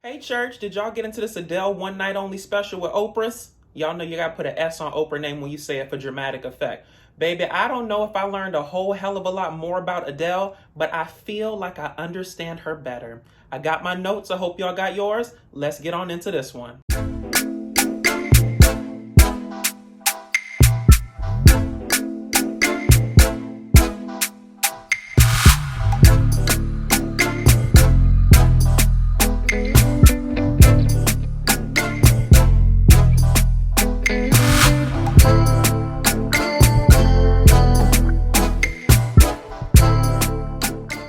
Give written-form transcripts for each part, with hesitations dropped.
Hey church, did y'all get into this Adele one night only special with Oprah's? Y'all know you gotta put an S on Oprah name when you say it for dramatic effect. Baby, I don't know if I learned a whole hell of a lot more about Adele, but I feel like I understand her better. I got my notes, I hope y'all got yours. Let's get on into this one.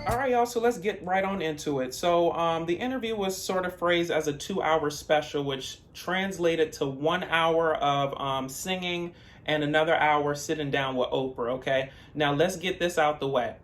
All right, y'all, so let's get right on into it. The interview was sort of phrased as a 2 hour special, which translated to 1 hour of singing and another hour sitting down with Oprah, okay? Now, let's get this out the way.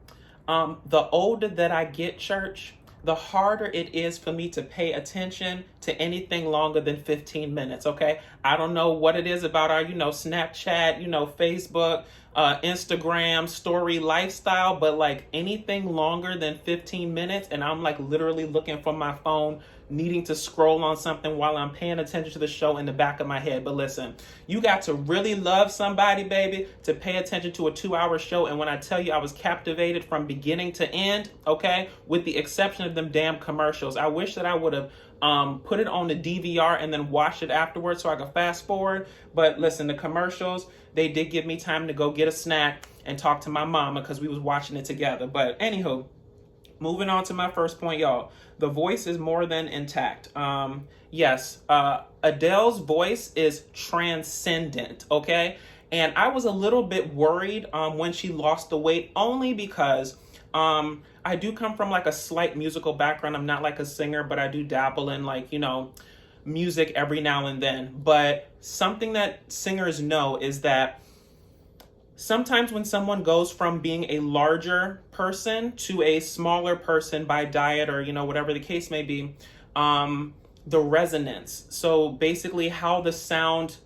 The older that I get, church, the harder it is for me to pay attention to anything longer than 15 minutes, okay? I don't know what it is about our, Snapchat, Facebook, Instagram, story lifestyle, but like anything longer than 15 minutes, and I'm like literally looking for my phone, needing to scroll on something while I'm paying attention to the show in the back of my head. But listen, you got to really love somebody, baby, to pay attention to a 2 hour show. And when I tell you I was captivated from beginning to end, okay, with the exception of them damn commercials, I wish that I would have put it on the DVR and then watched it afterwards so I could fast forward. But listen, the commercials, they did give me time to go get a snack and talk to my mama because we was watching it together. But anywho, moving on to my first point, y'all. The voice is more than intact. Yes, Adele's voice is transcendent, okay? And I was a little bit worried when she lost the weight, only because I do come from like a slight musical background. I'm not like a singer, but I do dabble in like, music every now and then. But something that singers know is that sometimes when someone goes from being a larger person to a smaller person by diet or whatever the case may be, the resonance, so basically how the sound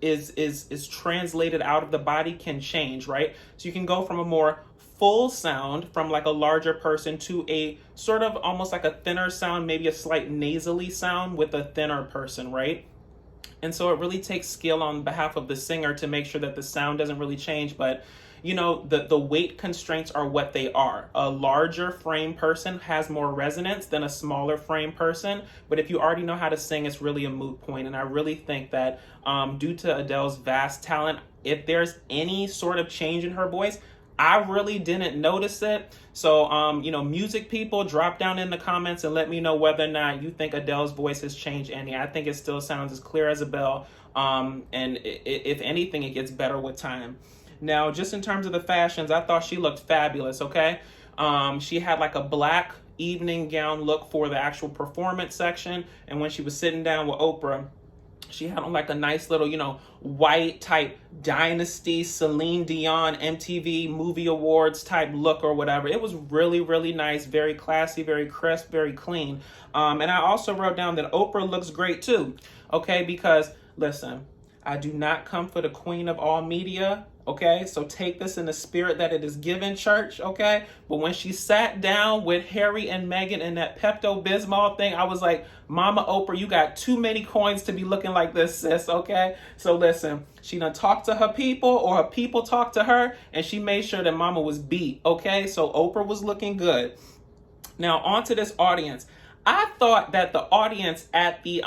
is translated out of the body can change, right? So you can go from a more full sound from like a larger person to a sort of almost like a thinner sound, maybe a slight nasally sound with a thinner person, right? And so it really takes skill on behalf of the singer to make sure that the sound doesn't really change. But, the weight constraints are what they are. A larger frame person has more resonance than a smaller frame person. But if you already know how to sing, it's really a moot point. And I really think that due to Adele's vast talent, if there's any sort of change in her voice, I really didn't notice it. So, music people, drop down in the comments and let me know whether or not you think Adele's voice has changed any. I think it still sounds as clear as a bell. And if anything, it gets better with time. Now, just in terms of the fashions, I thought she looked fabulous, okay? She had like a black evening gown look for the actual performance section. And when she was sitting down with Oprah, she had on like a nice little, white type Dynasty, Celine Dion, MTV Movie Awards type look or whatever. It was really, really nice, very classy, very crisp, very clean. And I also wrote down that Oprah looks great too, okay? Because listen, I do not come for the queen of all media, okay? So take this in the spirit that it is given, church, okay? But when she sat down with Harry and Meghan in that Pepto-Bismol thing, I was like, Mama Oprah, you got too many coins to be looking like this, sis, okay? So listen, she done talked to her people or her people talked to her, and she made sure that Mama was beat, okay? So Oprah was looking good. Now, on to this audience. I thought that the audience at the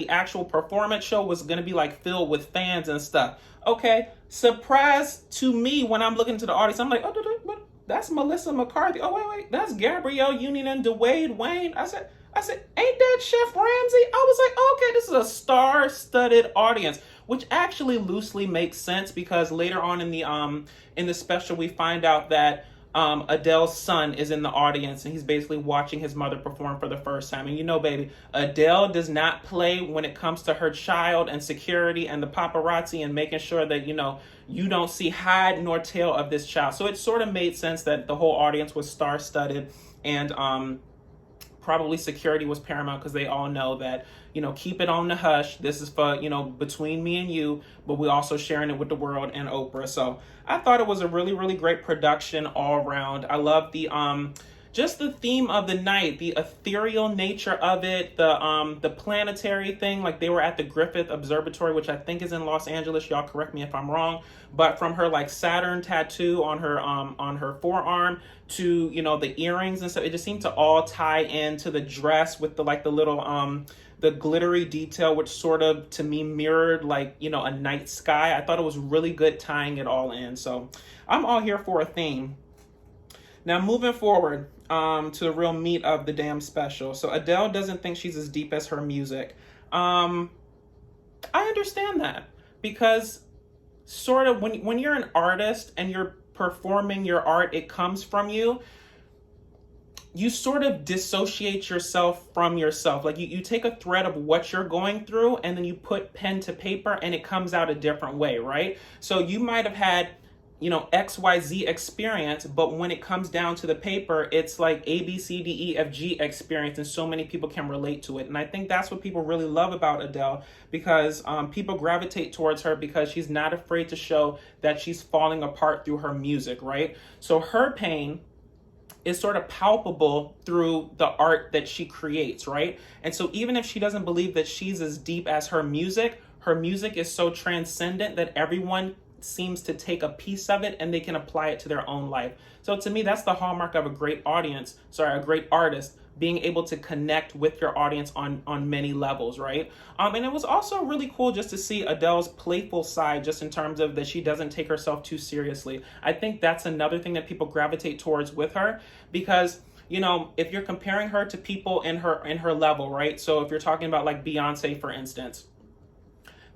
actual performance show was gonna be like filled with fans and stuff. Okay, surprise to me when I'm looking to the audience, I'm like, oh, that's Melissa McCarthy. Oh wait, that's Gabrielle Union and Dwayne Wayne. I said, ain't that Chef Ramsay? I was like, okay, this is a star-studded audience, which actually loosely makes sense because later on in the special we find out that Adele's son is in the audience and he's basically watching his mother perform for the first time. And baby, Adele does not play when it comes to her child and security and the paparazzi and making sure that, you don't see hide nor tail of this child. So it sort of made sense that the whole audience was star-studded and probably security was paramount because they all know that, keep it on the hush. This is for, between me and you, but we're also sharing it with the world and Oprah. So I thought it was a really, really great production all around. I love the just the theme of the night, the ethereal nature of it, the planetary thing. Like, they were at the Griffith Observatory, which I think is in Los Angeles. Y'all correct me if I'm wrong. But from her like Saturn tattoo on her forearm to, you know, the earrings and stuff, it just seemed to all tie into the dress with the like the little the glittery detail, which sort of to me mirrored like, you know, a night sky. I thought it was really good tying it all in. So I'm all here for a theme. Now, moving forward to the real meat of the damn special. So Adele doesn't think she's as deep as her music. I understand that, because sort of when you're an artist and you're performing your art, it comes from you. You sort of dissociate yourself from yourself. Like you take a thread of what you're going through and then you put pen to paper and it comes out a different way, right? So you might have had, you know, XYZ experience, but when it comes down to the paper, it's like ABCDEFG experience, and so many people can relate to it. And I think that's what people really love about Adele, because people gravitate towards her because she's not afraid to show that she's falling apart through her music, right? So her pain is sort of palpable through the art that she creates, right? And so even if she doesn't believe that she's as deep as her music is so transcendent that everyone seems to take a piece of it and they can apply it to their own life. So to me, that's the hallmark of a great a great artist, being able to connect with your audience on many levels, right? And it was also really cool just to see Adele's playful side, just in terms of that she doesn't take herself too seriously. I think that's another thing that people gravitate towards with her, because, you know, if you're comparing her to people in her level, right? So if you're talking about like Beyonce, for instance,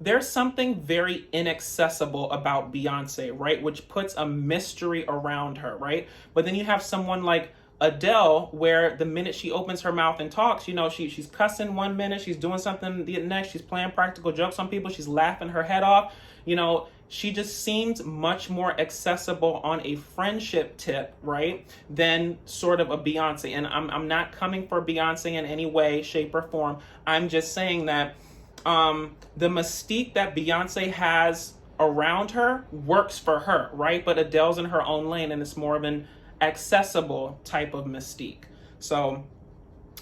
there's something very inaccessible about Beyonce, right? Which puts a mystery around her, right? But then you have someone like Adele, where the minute she opens her mouth and talks, you know, she's cussing one minute, she's doing something the next, she's playing practical jokes on people, she's laughing her head off. You know, she just seems much more accessible on a friendship tip, right, than sort of a Beyonce. And I'm not coming for Beyonce in any way, shape, or form. I'm just saying that the mystique that Beyonce has around her works for her, right? But Adele's in her own lane, and it's more of an accessible type of mystique. So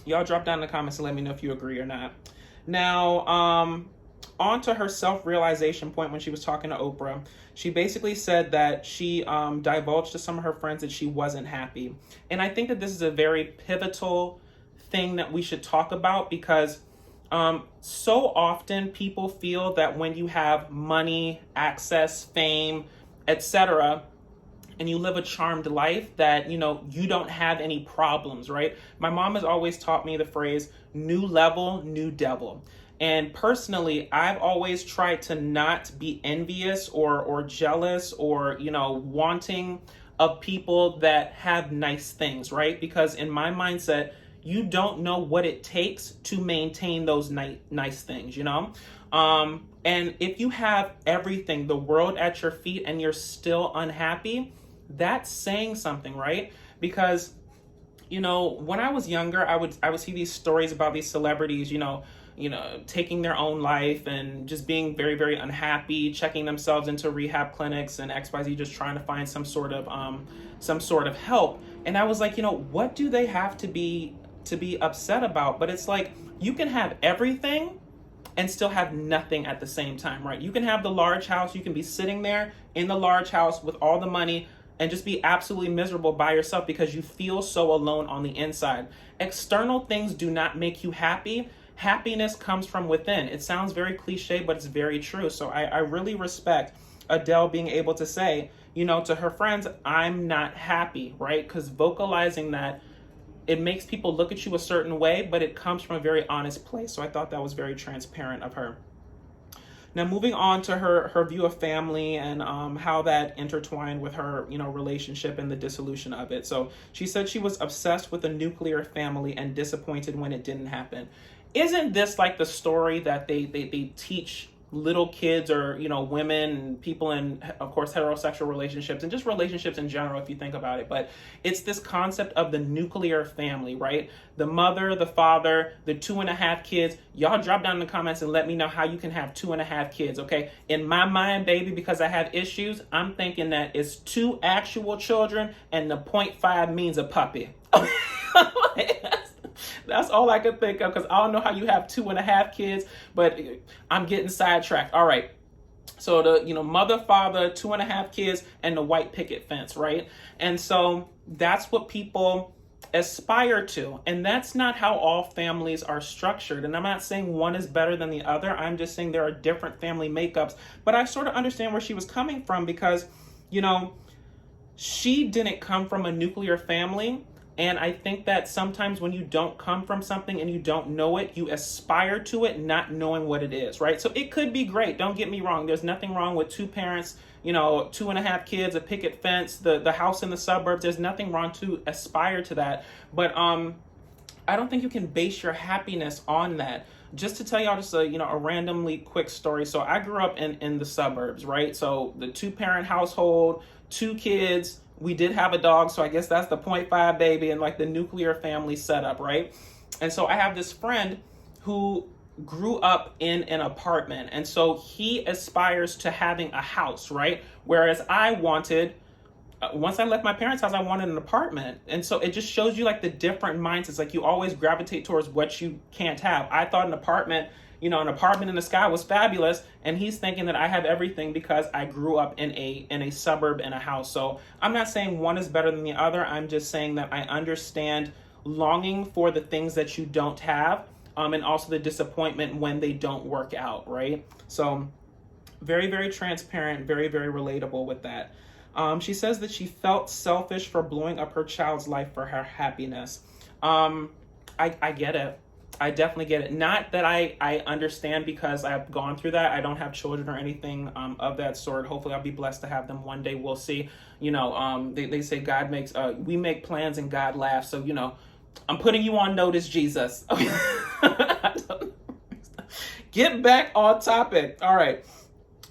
y'all drop down in the comments and let me know if you agree or not. Now, on to her self-realization point when she was talking to Oprah. She basically said that she divulged to some of her friends that she wasn't happy. And I think that this is a very pivotal thing that we should talk about, because so often people feel that when you have money, access, fame, etc., and you live a charmed life, that, you know, you don't have any problems, right? My mom has always taught me the phrase, new level, new devil. And personally, I've always tried to not be envious or jealous or, you know, wanting of people that have nice things, right? Because in my mindset, you don't know what it takes to maintain those nice things, you know? And if you have everything, the world at your feet, and you're still unhappy, that's saying something, right? Because, you know, when I was younger, I would see these stories about these celebrities, you know, taking their own life and just being very, very unhappy, checking themselves into rehab clinics and XYZ, just trying to find some sort of help. And I was like, you know, what do they have to be upset about? But it's like, you can have everything and still have nothing at the same time, right? You can have the large house, you can be sitting there in the large house with all the money and just be absolutely miserable by yourself because you feel so alone on the inside. External things do not make you happy. Happiness comes from within. It sounds very cliche, but it's very true. So I really respect Adele being able to say, you know, to her friends, I'm not happy, right? Because vocalizing that, it makes people look at you a certain way, but it comes from a very honest place. So I thought that was very transparent of her. Now, moving on to her view of family and how that intertwined with her, you know, relationship and the dissolution of it. So she said she was obsessed with a nuclear family and disappointed when it didn't happen. Isn't this like the story that they teach little kids or, women and people in, of course, heterosexual relationships and just relationships in general, if you think about it. But it's this concept of the nuclear family, right? The mother, the father, the 2.5 kids. Y'all drop down in the comments and let me know how you can have 2.5 kids, okay? In my mind, baby, because I have issues, I'm thinking that it's 2 actual children and the 0.5 means a puppy. That's all I could think of, because I don't know how you have 2.5 kids, but I'm getting sidetracked. All right. So the, mother, father, 2.5 kids, and the white picket fence, right? And so that's what people aspire to. And that's not how all families are structured. And I'm not saying one is better than the other. I'm just saying there are different family makeups. But I sort of understand where she was coming from, because, she didn't come from a nuclear family. And I think that sometimes when you don't come from something and you don't know it, you aspire to it not knowing what it is, right? So it could be great. Don't get me wrong. There's nothing wrong with 2 parents, 2.5 kids, a picket fence, the house in the suburbs. There's nothing wrong to aspire to that. But I don't think you can base your happiness on that. Just to tell y'all just a randomly quick story. So I grew up in the suburbs, right? So the 2-parent household, 2 kids. We did have a dog, so I guess that's the 0.5 baby and like the nuclear family setup, right? And so I have this friend who grew up in an apartment, and so he aspires to having a house, right? Whereas I wanted, once I left my parents' house, I wanted an apartment. And so it just shows you like the different mindsets. Like you always gravitate towards what you can't have. I thought an apartment in the sky was fabulous, and he's thinking that I have everything because I grew up in a suburb in a house. So I'm not saying one is better than the other. I'm just saying that I understand longing for the things that you don't have, and also the disappointment when they don't work out, right? So very, very transparent, very, very relatable with that. She says that she felt selfish for blowing up her child's life for her happiness. I get it. I definitely get it. Not that I understand, because I've gone through that. I don't have children or anything of that sort. Hopefully I'll be blessed to have them one day. We'll see. They say God makes, we make plans and God laughs. So, I'm putting you on notice, Jesus. Get back on topic. All right.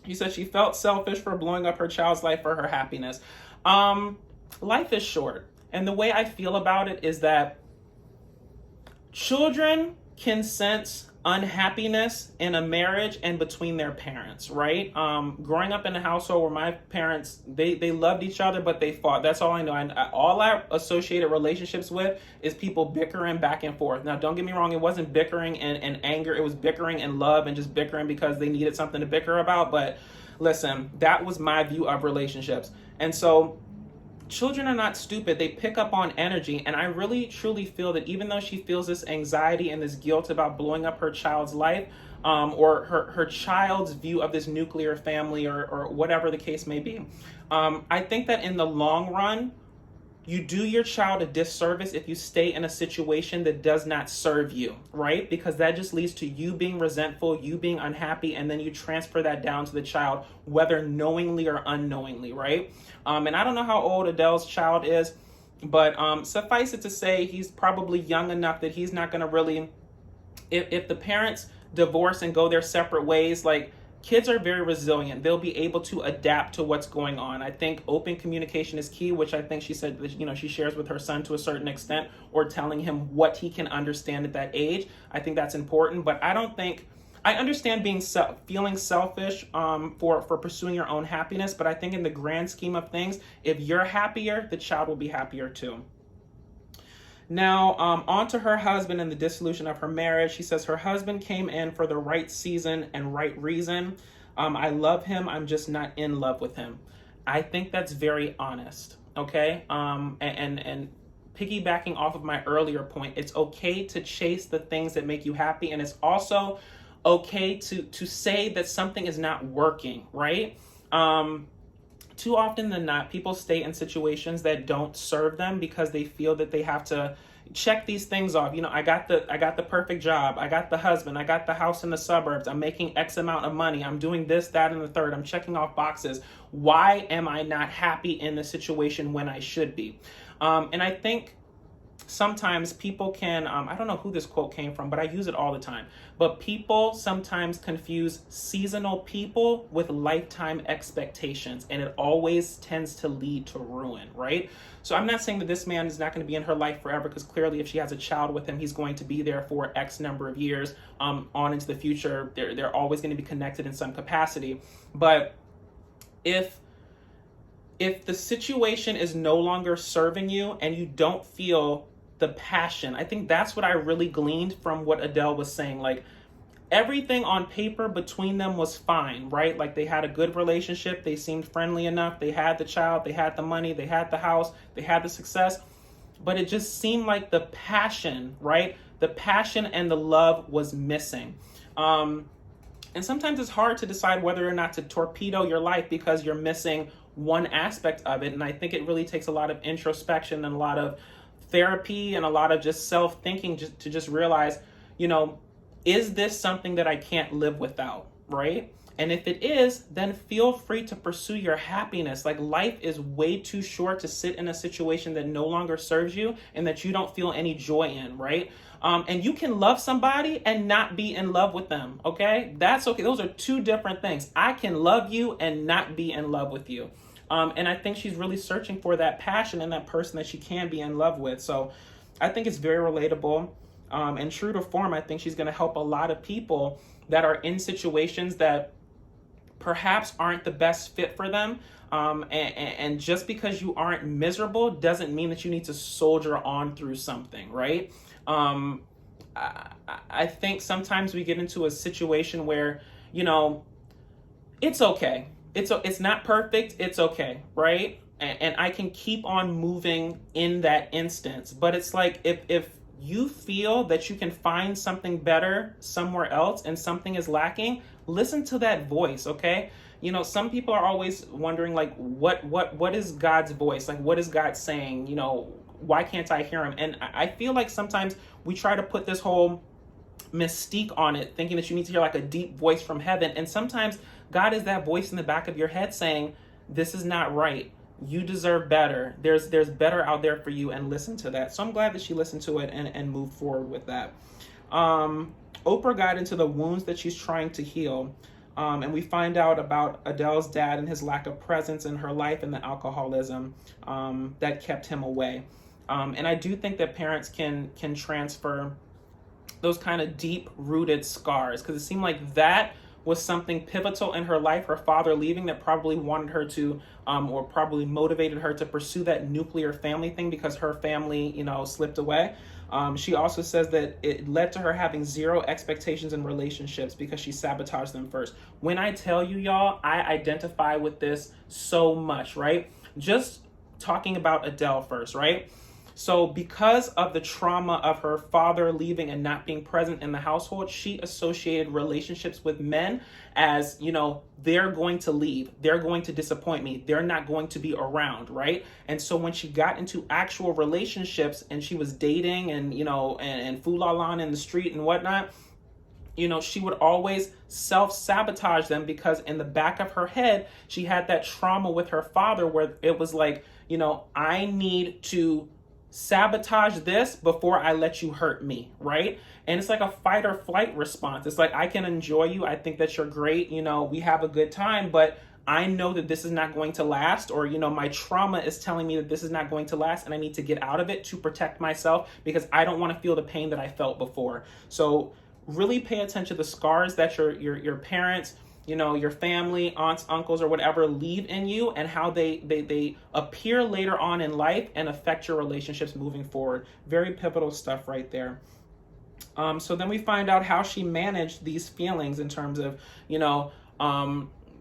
You said she felt selfish for blowing up her child's life for her happiness. Life is short. And the way I feel about it is that children can sense unhappiness in a marriage and between their parents, right? Growing up in a household where my parents, they loved each other, but they fought. That's all I know. All I associated relationships with is people bickering back and forth. Now, don't get me wrong. It wasn't bickering and anger. It was bickering and love and just bickering because they needed something to bicker about. But listen, that was my view of relationships. And so children are not stupid. They pick up on energy. And I really, truly feel that even though she feels this anxiety and this guilt about blowing up her child's life, or her child's view of this nuclear family, or whatever the case may be, I think that in the long run, you do your child a disservice if you stay in a situation that does not serve you, right? Because that just leads to you being resentful, you being unhappy, and then you transfer that down to the child, whether knowingly or unknowingly, right? And I don't know how old Adele's child is, but suffice it to say, he's probably young enough that he's not going to really, if the parents divorce and go their separate ways, like, kids are very resilient. They'll be able to adapt to what's going on. I think open communication is key, which I think she said that, she shares with her son to a certain extent, or telling him what he can understand at that age. I think that's important, but I understand feeling selfish for pursuing your own happiness, but I think in the grand scheme of things, if you're happier, the child will be happier too. Now, on to her husband and the dissolution of her marriage. She says her husband came in for the right season and right reason. I love him. I'm just not in love with him. I think that's very honest. Okay. And piggybacking off of my earlier point, it's okay to chase the things that make you happy. And it's also okay to say that something is not working, right? Too often than not, people stay in situations that don't serve them because they feel that they have to check these things off. I got the perfect job. I got the husband. I got the house in the suburbs. I'm making X amount of money. I'm doing this, that, and the third. I'm checking off boxes. Why am I not happy in the situation when I should be? And I think sometimes people can, I don't know who this quote came from, but I use it all the time. But people sometimes confuse seasonal people with lifetime expectations, and it always tends to lead to ruin, right? So I'm not saying that this man is not going to be in her life forever, because clearly if she has a child with him, he's going to be there for X number of years on into the future. They're always going to be connected in some capacity. But if the situation is no longer serving you and you don't feel the passion, I think that's what I really gleaned from what Adele was saying. Like, everything on paper between them was fine, right? Like, they had a good relationship, they seemed friendly enough, they had the child, they had the money, they had the house, they had the success, but it just seemed like the passion, right? The passion and the love was missing. And sometimes it's hard to decide whether or not to torpedo your life because you're missing one aspect of it. And I think it really takes a lot of introspection and a lot of therapy and a lot of just self-thinking to just realize, is this something that I can't live without, right? And if it is, then feel free to pursue your happiness. Like, life is way too short to sit in a situation that no longer serves you and that you don't feel any joy in, right? And you can love somebody and not be in love with them, okay? That's okay. Those are two different things. I can love you and not be in love with you. And I think she's really searching for that passion and that person that she can be in love with. So I think it's very relatable. And true to form, I think she's going to help a lot of people that are in situations that perhaps aren't the best fit for them. And just because you aren't miserable doesn't mean that you need to soldier on through something, right? I think sometimes we get into a situation where, it's okay. It's not perfect. It's okay, right? And I can keep on moving in that instance. But it's like, if you feel that you can find something better somewhere else and something is lacking, listen to that voice, okay? Some people are always wondering, like, what is God's voice? Like, what is God saying? Why can't I hear him? And I feel like sometimes we try to put this whole mystique on it, thinking that you need to hear like a deep voice from heaven. And sometimes God is that voice in the back of your head saying, this is not right. You deserve better. There's better out there for you, and listen to that. So I'm glad that she listened to it and moved forward with that. Oprah got into the wounds that she's trying to heal. And we find out about Adele's dad and his lack of presence in her life and the alcoholism that kept him away. And I do think that parents can transfer those kind of deep-rooted scars, because it seemed like that was something pivotal in her life, her father leaving, that probably wanted her to, or probably motivated her to pursue that nuclear family thing because her family, slipped away. She also says that it led to her having zero expectations in relationships because she sabotaged them first. When I tell you, y'all, I identify with this so much, right? Just talking about Adele first, right? So because of the trauma of her father leaving and not being present in the household, she associated relationships with men as, they're going to leave. They're going to disappoint me. They're not going to be around, right? And so when she got into actual relationships and she was dating and, and fool-la-la in the street and whatnot, she would always self-sabotage them because in the back of her head, she had that trauma with her father where it was like, I need to sabotage this before I let you hurt me, right? And it's like a fight or flight response. It's like, I can enjoy you. I think that you're great. We have a good time, but I know that this is not going to last, or, my trauma is telling me that this is not going to last and I need to get out of it to protect myself because I don't want to feel the pain that I felt before. So really pay attention to the scars that your parents, your family, aunts, uncles, or whatever leave in you, and how they appear later on in life and affect your relationships moving forward. Very pivotal stuff right there. So then we find out how she managed these feelings in terms of,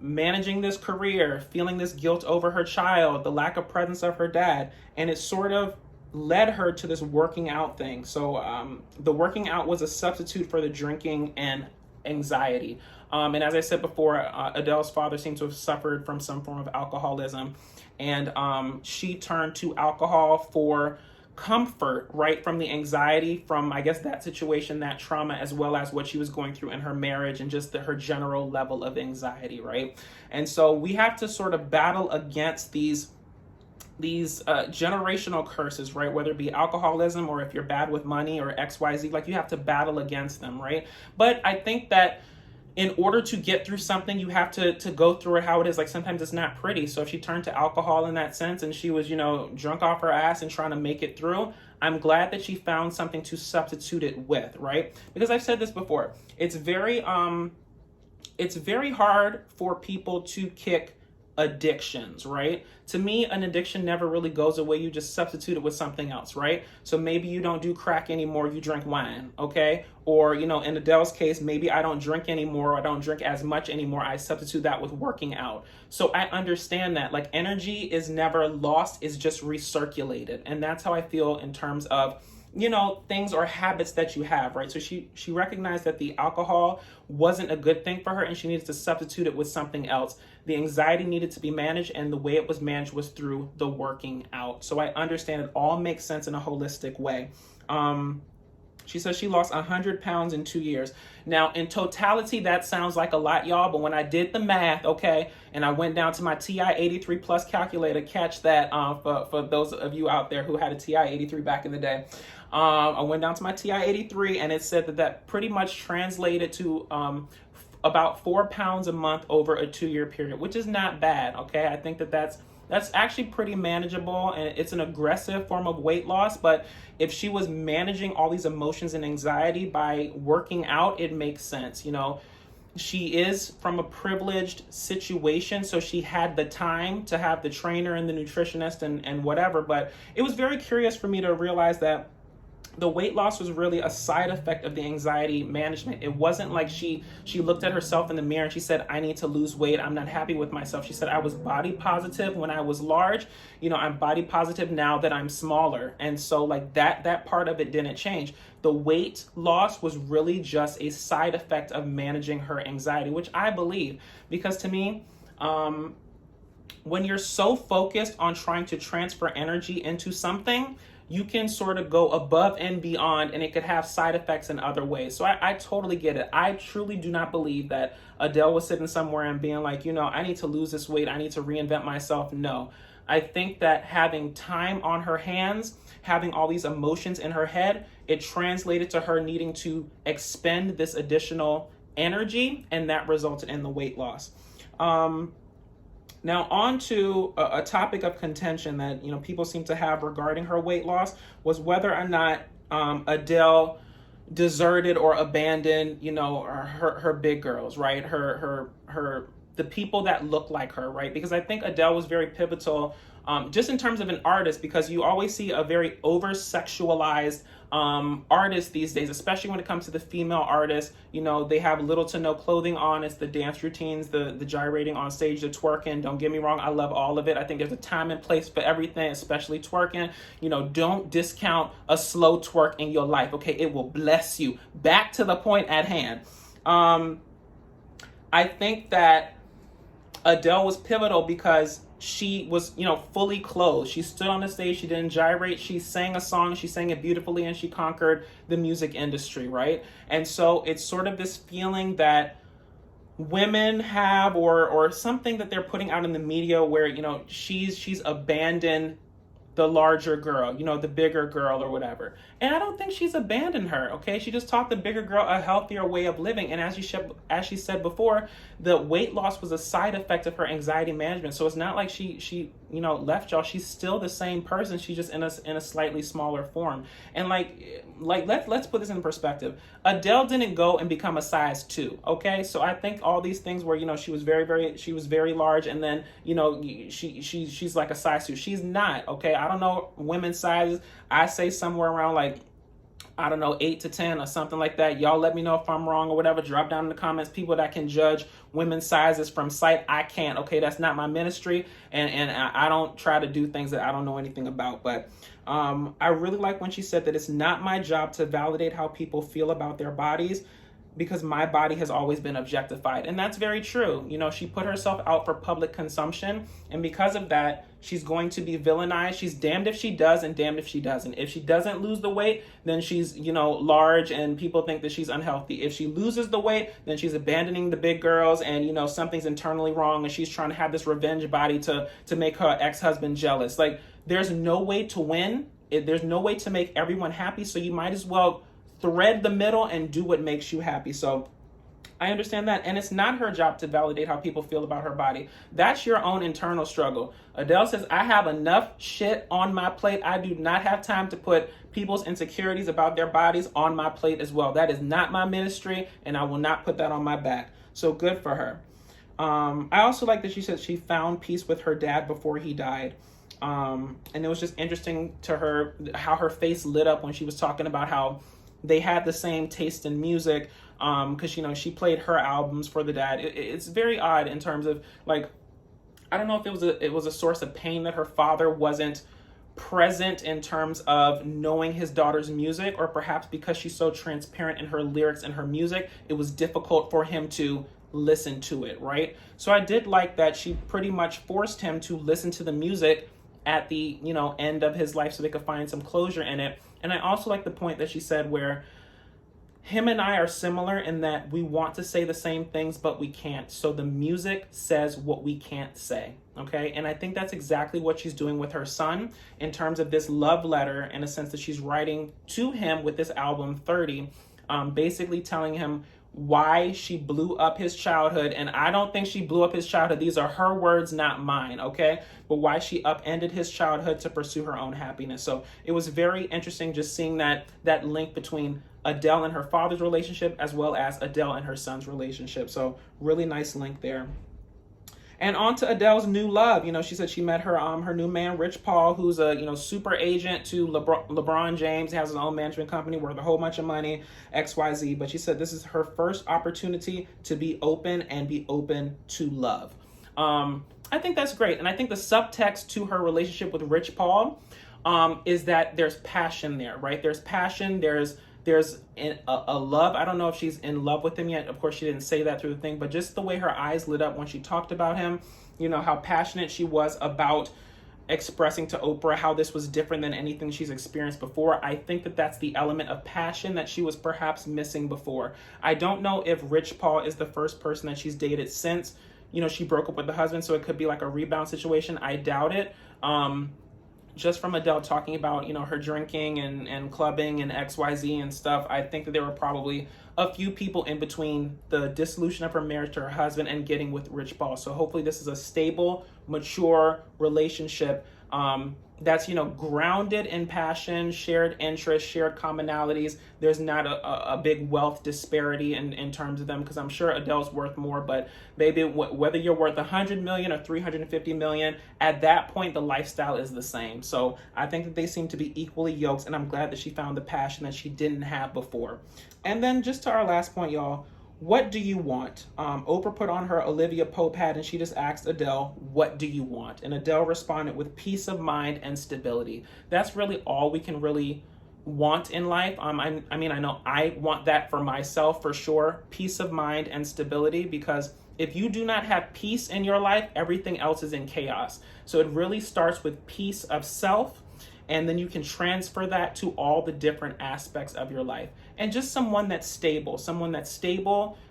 managing this career, feeling this guilt over her child, the lack of presence of her dad, and it sort of led her to this working out thing. So the working out was a substitute for the drinking and anxiety. And as I said before, Adele's father seemed to have suffered from some form of alcoholism, and she turned to alcohol for comfort, right, from the anxiety from, I guess, that situation, that trauma, as well as what she was going through in her marriage and just her general level of anxiety, right? And so we have to sort of battle against these generational curses, right? Whether it be alcoholism or if you're bad with money or XYZ, like you have to battle against them, right? But I think that in order to get through something, you have to go through it how it is. Like sometimes it's not pretty. So if she turned to alcohol in that sense and she was, drunk off her ass and trying to make it through, I'm glad that she found something to substitute it with, right? Because I've said this before. It's very hard for people to kick addictions, right? To me, an addiction never really goes away. You just substitute it with something else, right? So maybe you don't do crack anymore, you drink wine, okay? Or, in Adele's case, maybe I don't drink anymore, I don't drink as much anymore. I substitute that with working out. So I understand that. Like energy is never lost, it's just recirculated. And that's how I feel in terms of things or habits that you have, right? So she recognized that the alcohol wasn't a good thing for her and she needed to substitute it with something else. The anxiety needed to be managed, and the way it was managed was through the working out. So I understand it all makes sense in a holistic way. She says she lost 100 pounds in 2 years. Now, in totality, that sounds like a lot, y'all. But when I did the math, okay, and I went down to my TI 83 Plus calculator, catch that for those of you out there who had a TI 83 back in the day. I went down to my TI 83, and it said that pretty much translated to about 4 pounds a month over a 2-year period, which is not bad, okay? I think that's actually pretty manageable, and it's an aggressive form of weight loss, but if she was managing all these emotions and anxiety by working out, it makes sense. She is from a privileged situation, so she had the time to have the trainer and the nutritionist and whatever, but it was very curious for me to realize that the weight loss was really a side effect of the anxiety management. It wasn't like she looked at herself in the mirror and she said, I need to lose weight. I'm not happy with myself. She said, I was body positive when I was large. I'm body positive now that I'm smaller. And so like that part of it didn't change. The weight loss was really just a side effect of managing her anxiety, which I believe, because to me, when you're so focused on trying to transfer energy into something, you can sort of go above and beyond, and it could have side effects in other ways. So I totally get it. I truly do not believe that Adele was sitting somewhere and being like, I need to lose this weight, I need to reinvent myself. No. I think that having time on her hands, having all these emotions in her head, it translated to her needing to expend this additional energy, and that resulted in the weight loss. Now, on to a topic of contention that people seem to have regarding her weight loss was whether or not Adele deserted or abandoned, her big girls, right? The people that look like her, right? Because I think Adele was very pivotal, just in terms of an artist, because you always see a very over-sexualized artists these days, especially when it comes to the female artists. They have little to no clothing on. It's the dance routines, the gyrating on stage, the twerking. Don't get me wrong, I love all of it. I think there's a time and place for everything, especially twerking. Don't discount a slow twerk in your life, okay? It will bless you. Back to the point at hand. I think that Adele was pivotal because she was, fully clothed. She stood on the stage. She didn't gyrate. She sang a song. She sang it beautifully, and she conquered the music industry, right? And so it's sort of this feeling that women have, or something that they're putting out in the media, where she's abandoned the larger girl, the bigger girl or whatever. And I don't think she's abandoned her, okay? She just taught the bigger girl a healthier way of living. And as she said before, the weight loss was a side effect of her anxiety management. So it's not like she left y'all. She's still the same person. She's just in a slightly smaller form. And let's put this in perspective. Adele didn't go and become a size 2, okay? So I think all these things where she was very large, and then she's like a size 2. She's not, okay? I don't know women's sizes. I say somewhere around 8 to 10 or something like that. Y'all let me know if I'm wrong or whatever. Drop down in the comments. People that can judge women's sizes from sight, I can't. Okay, that's not my ministry, and I don't try to do things that I don't know anything about. But I really like when she said that it's not my job to validate how people feel about their bodies. because my body has always been objectified. And that's very true. You know, she put herself out for public consumption, and because of that, she's going to be villainized. She's damned if she does and damned if she doesn't. If she doesn't lose the weight, then she's, you know, large and people think that she's unhealthy. If she loses the weight, then she's abandoning the big girls and, you know, something's internally wrong and she's trying to have this revenge body to make her ex-husband jealous. Like, there's no way to win. There's no way to make everyone happy, so you might as well thread the middle and do what makes you happy. So I understand that. And it's not her job to validate how people feel about her body. That's your own internal struggle. Adele says, I have enough shit on my plate. I do not have time to put people's insecurities about their bodies on my plate as well. That is not my ministry, and I will not put that on my back. So good for her. I also like that she said she found peace with her dad before he died. And it was just interesting to her how her face lit up when she was talking about how they had the same taste in music, because, you know, she played her albums for the dad. It's very odd in terms of, like, I don't know if it was a source of pain that her father wasn't present in terms of knowing his daughter's music, or perhaps because she's so transparent in her lyrics and her music, it was difficult for him to listen to it, right? So I did like that she pretty much forced him to listen to the music at the, you know, end of his life so they could find some closure in it. And I also like the point that she said where him and I are similar in that we want to say the same things, but we can't. So the music says what we can't say, okay? And I think that's exactly what she's doing with her son in terms of this love letter, in a sense that she's writing to him with this album 30, basically telling him why she blew up his childhood. And I don't think she blew up his childhood. These are her words, not mine, okay? But why she upended his childhood to pursue her own happiness. So it was very interesting just seeing that link between Adele and her father's relationship as well as Adele and her son's relationship. So really nice link there. And on to Adele's new love. You know, she said she met her new man, Rich Paul, who's a, you know, super agent to LeBron James, has his own management company worth a whole bunch of money, XYZ. But she said this is her first opportunity to be open and be open to love. I think that's great. And I think the subtext to her relationship with Rich Paul is that there's passion there, right? There's passion, there's a love. I don't know if she's in love with him yet. Of course, she didn't say that through the thing, but just the way her eyes lit up when she talked about him, you know, how passionate she was about expressing to Oprah how this was different than anything she's experienced before. I think that that's the element of passion that she was perhaps missing before. I don't know if Rich Paul is the first person that she's dated since, you know, she broke up with the husband, so it could be like a rebound situation. I doubt it. Just from Adele talking about, you know, her drinking and clubbing and XYZ and stuff, I think that there were probably a few people in between the dissolution of her marriage to her husband and getting with Rich Paul. So hopefully this is a stable, mature relationship that's, you know, grounded in passion, shared interests, shared commonalities. There's not a big wealth disparity in terms of them, because I'm sure Adele's worth more, but baby, whether you're worth 100 million or 350 million, at that point, the lifestyle is the same. So I think that they seem to be equally yoked, and I'm glad that she found the passion that she didn't have before. And then just to our last point, y'all, what do you want? Oprah put on her Olivia Pope hat and she just asked Adele, what do you want? And Adele responded with peace of mind and stability. That's really all we can really want in life. I mean, I know I want that for myself for sure, peace of mind and stability, because if you do not have peace in your life, everything else is in chaos. So it really starts with peace of self, and then you can transfer that to all the different aspects of your life. And just someone that's stable,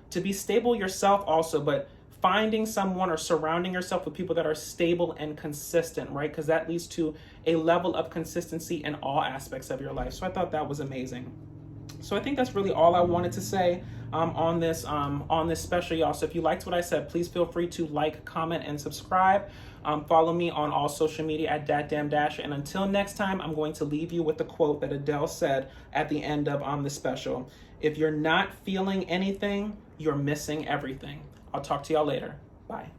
to be stable yourself also, but finding someone or surrounding yourself with people that are stable and consistent, right? Because that leads to a level of consistency in all aspects of your life. So I thought that was amazing. So I think that's really all I wanted to say on this special, y'all. So if you liked what I said, please feel free to like, comment, and subscribe. Follow me on all social media at DatDamnDasher. And until next time, I'm going to leave you with the quote that Adele said at the end of the special. If you're not feeling anything, you're missing everything. I'll talk to y'all later. Bye.